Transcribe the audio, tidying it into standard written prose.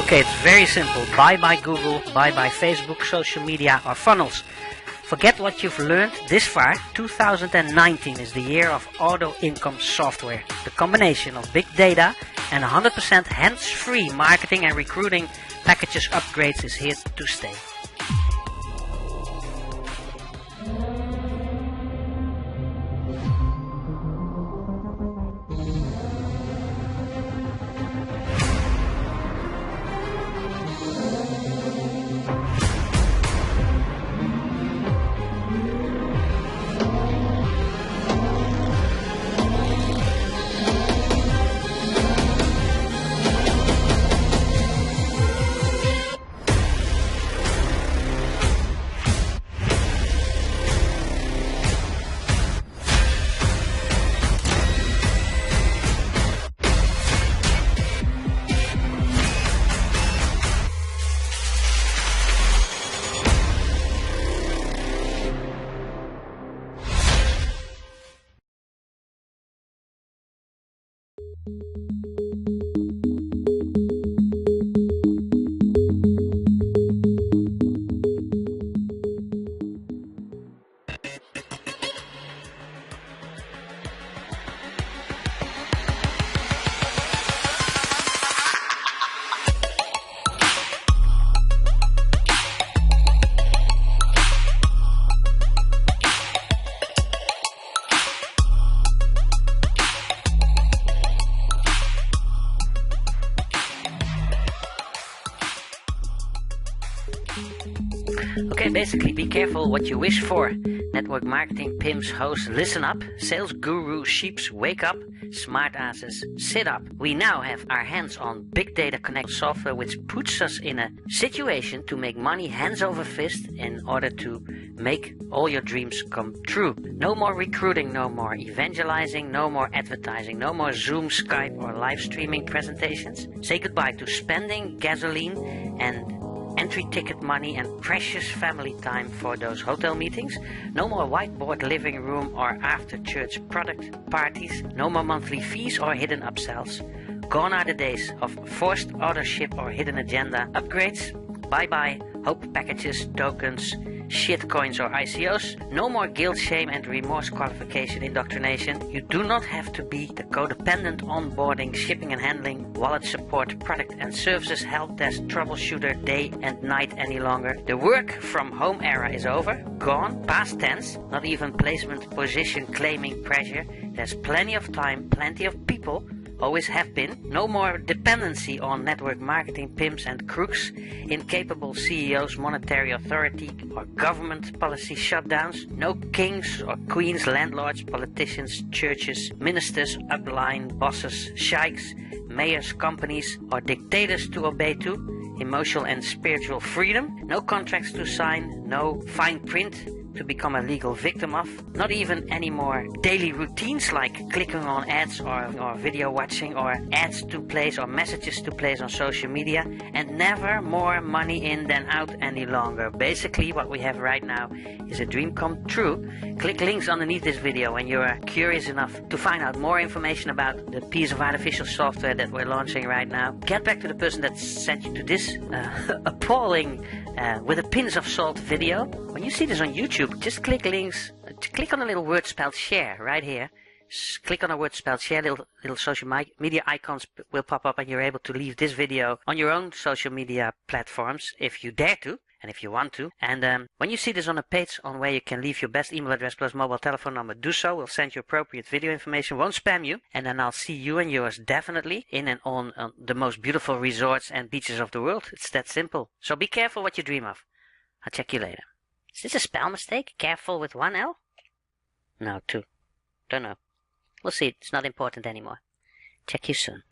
Okay, it's very simple. Bye bye Google, bye bye Facebook, social media or funnels. Forget what you've learned this far. 2019 is the year of auto income software. The combination of big data and 100% hands-free marketing and recruiting packages upgrades is here to stay. Okay, basically be careful what you wish for. Network marketing pimps, hosts, listen up. Sales guru sheeps, wake up. Smart asses, sit up. We now have our hands on big data connect software, which puts us in a situation to make money hands over fist in order to make all your dreams come true. No more recruiting, no more evangelizing, no more advertising, no more Zoom, Skype or live streaming presentations. Say goodbye to spending gasoline and entry ticket money and precious family time for those hotel meetings. No more whiteboard living room or after church product parties. No more monthly fees or hidden upsells. Gone are the days of forced authorship or hidden agenda upgrades. Bye bye hope packages, tokens, shitcoins or ICOs. No more guilt, shame and remorse qualification indoctrination. You do not have to be the codependent onboarding, shipping and handling, wallet support, product and services, help desk, troubleshooter day and night any longer. The work from home era is over, gone, past tense, not even placement position claiming pressure. There's plenty of time, plenty of people, always have been. No more dependency on network marketing pimps and crooks, incapable CEOs, monetary authority or government policy shutdowns. No kings or queens, landlords, politicians, churches, ministers, upline bosses, sheiks, mayors, companies or dictators to obey to. Emotional and spiritual freedom. No contracts to sign, no fine print to become a legal victim of. Not even any more daily routines like clicking on ads or video watching or ads to place or messages to place on social media, and never more money in than out any longer. Basically what we have right now is a dream come true. Click links underneath this video when you are curious enough to find out more information about the piece of artificial software that we're launching right now. Get back to the person that sent you to this appalling with a pinch of salt video. When you see this on YouTube, just click links, click on the little word spelled share right here. Click on the word spelled share, little social media icons will pop up and you're able to leave this video on your own social media platforms if you dare to and if you want to. And when you see this on a page on where you can leave your best email address plus mobile telephone number, do so. We'll send you appropriate video information, won't spam you, and then I'll see you and yours definitely in and on the most beautiful resorts and beaches of the world. It's that simple. So be careful what you dream of. I'll check you later. Is this a spell mistake? Careful with one L? No, two. Don't know. We'll see. It's not important anymore. Check you soon.